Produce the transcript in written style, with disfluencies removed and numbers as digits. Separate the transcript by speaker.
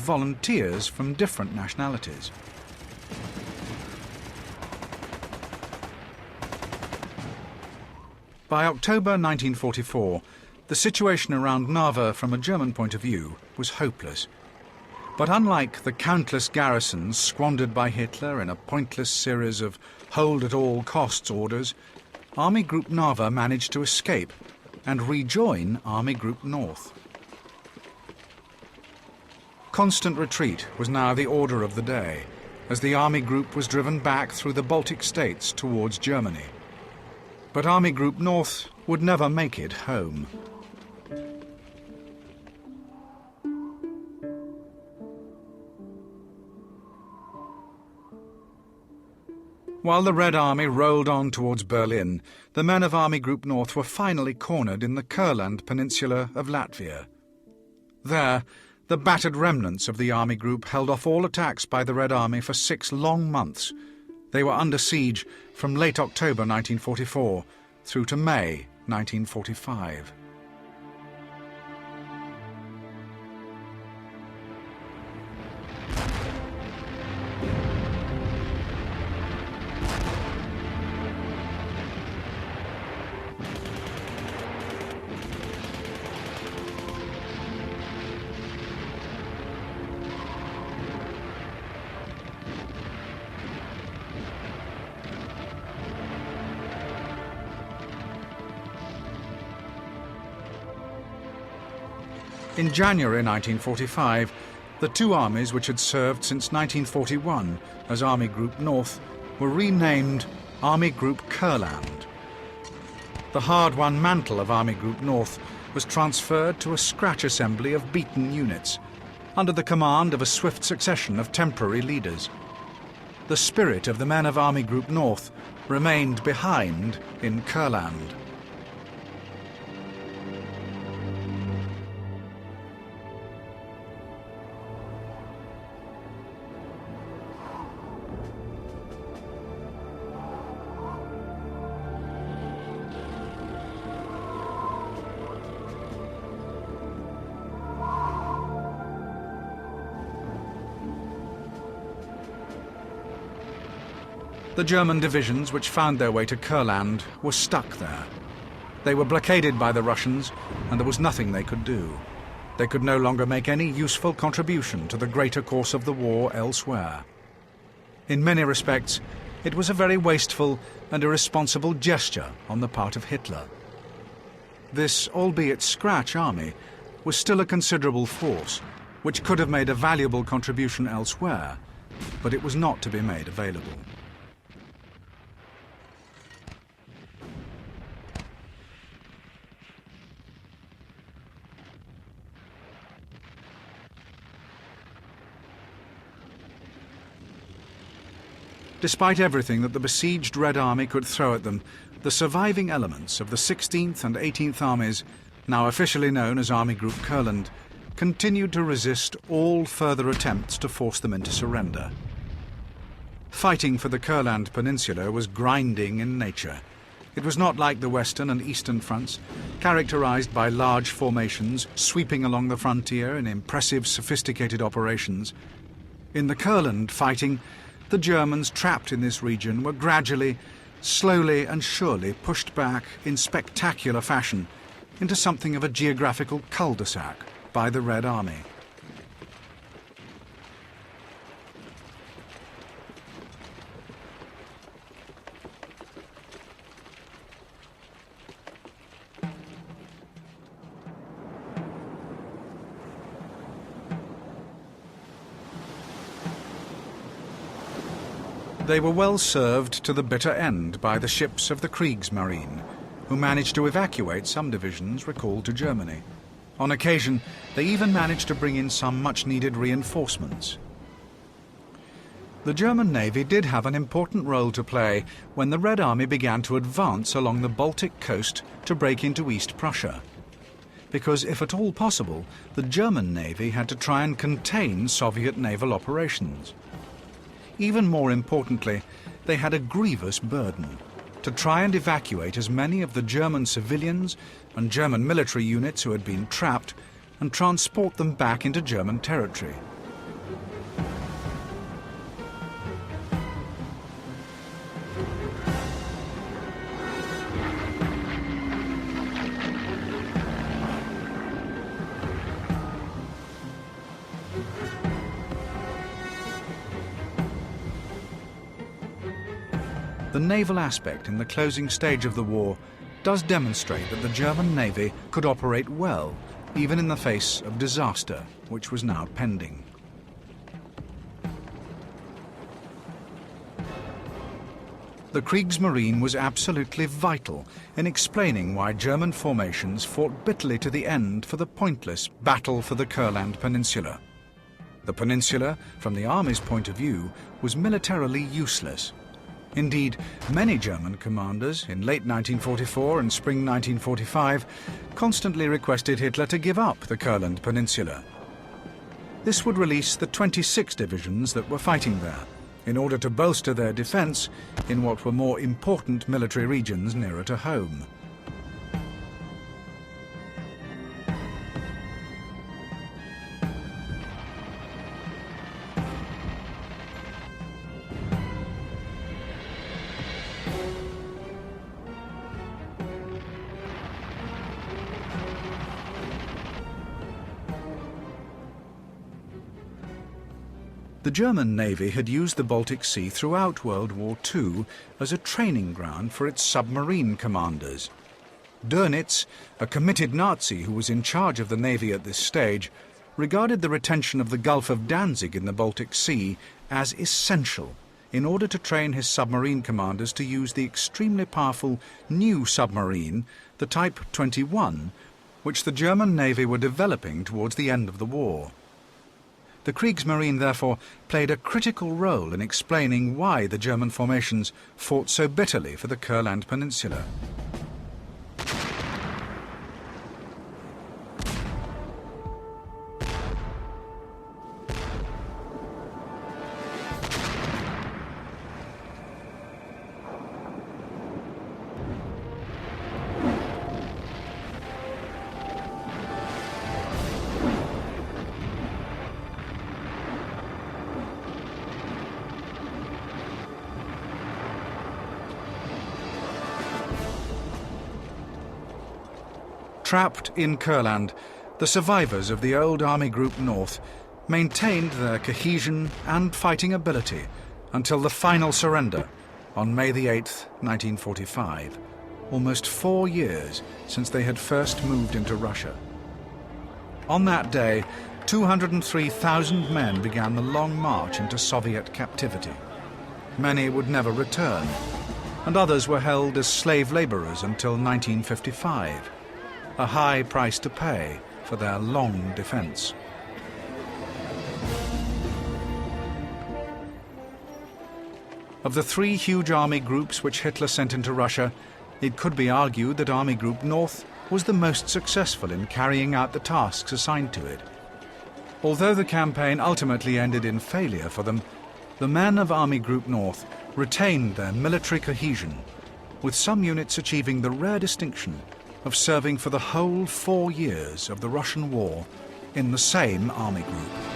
Speaker 1: volunteers from different nationalities. By October 1944, the situation around Narva from a German point of view was hopeless. But unlike the countless garrisons squandered by Hitler in a pointless series of hold-at-all-costs orders, Army Group Narva managed to escape and rejoin Army Group North. Constant retreat was now the order of the day, as the Army Group was driven back through the Baltic states towards Germany. But Army Group North would never make it home. While the Red Army rolled on towards Berlin, the men of Army Group North were finally cornered in the Kurland peninsula of Latvia. There, the battered remnants of the Army Group held off all attacks by the Red Army for 6 long months. They were under siege from late October 1944 through to May 1945. In January 1945, the two armies which had served since 1941 as Army Group North were renamed Army Group Kurland. The hard-won mantle of Army Group North was transferred to a scratch assembly of beaten units, under the command of a swift succession of temporary leaders. The spirit of the men of Army Group North remained behind in Kurland. The German divisions which found their way to Kurland were stuck there. They were blockaded by the Russians, and there was nothing they could do. They could no longer make any useful contribution to the greater course of the war elsewhere. In many respects, it was a very wasteful and irresponsible gesture on the part of Hitler. This, albeit scratch army, was still a considerable force, which could have made a valuable contribution elsewhere, but it was not to be made available. Despite everything that the besieged Red Army could throw at them, the surviving elements of the 16th and 18th Armies, now officially known as Army Group Kurland, continued to resist all further attempts to force them into surrender. Fighting for the Kurland Peninsula was grinding in nature. It was not like the Western and Eastern fronts, characterized by large formations sweeping along the frontier in impressive, sophisticated operations. In the Kurland fighting, the Germans trapped in this region were gradually, slowly and surely pushed back in spectacular fashion into something of a geographical cul-de-sac by the Red Army. They were well served to the bitter end by the ships of the Kriegsmarine, who managed to evacuate some divisions recalled to Germany. On occasion, they even managed to bring in some much-needed reinforcements. The German Navy did have an important role to play when the Red Army began to advance along the Baltic coast to break into East Prussia. Because if at all possible, the German Navy had to try and contain Soviet naval operations. Even more importantly, they had a grievous burden: to try and evacuate as many of the German civilians and German military units who had been trapped and transport them back into German territory. The naval aspect in the closing stage of the war does demonstrate that the German Navy could operate well, even in the face of disaster, which was now pending. The Kriegsmarine was absolutely vital in explaining why German formations fought bitterly to the end for the pointless battle for the Kurland Peninsula. The peninsula, from the army's point of view, was militarily useless. Indeed, many German commanders in late 1944 and spring 1945 constantly requested Hitler to give up the Kurland Peninsula. This would release the 26 divisions that were fighting there, in order to bolster their defence in what were more important military regions nearer to home. The German Navy had used the Baltic Sea throughout World War II as a training ground for its submarine commanders. Dönitz, a committed Nazi who was in charge of the Navy at this stage, regarded the retention of the Gulf of Danzig in the Baltic Sea as essential in order to train his submarine commanders to use the extremely powerful new submarine, the Type 21, which the German Navy were developing towards the end of the war. The Kriegsmarine, therefore, played a critical role in explaining why the German formations fought so bitterly for the Kurland Peninsula. Trapped in Kurland, the survivors of the old Army Group North maintained their cohesion and fighting ability until the final surrender on May the 8th, 1945, almost 4 years since they had first moved into Russia. On that day, 203,000 men began the long march into Soviet captivity. Many would never return, and others were held as slave laborers until 1955. A high price to pay for their long defense. Of the 3 huge army groups which Hitler sent into Russia, it could be argued that Army Group North was the most successful in carrying out the tasks assigned to it. Although the campaign ultimately ended in failure for them, the men of Army Group North retained their military cohesion, with some units achieving the rare distinction of serving for the whole 4 years of the Russian war in the same army group.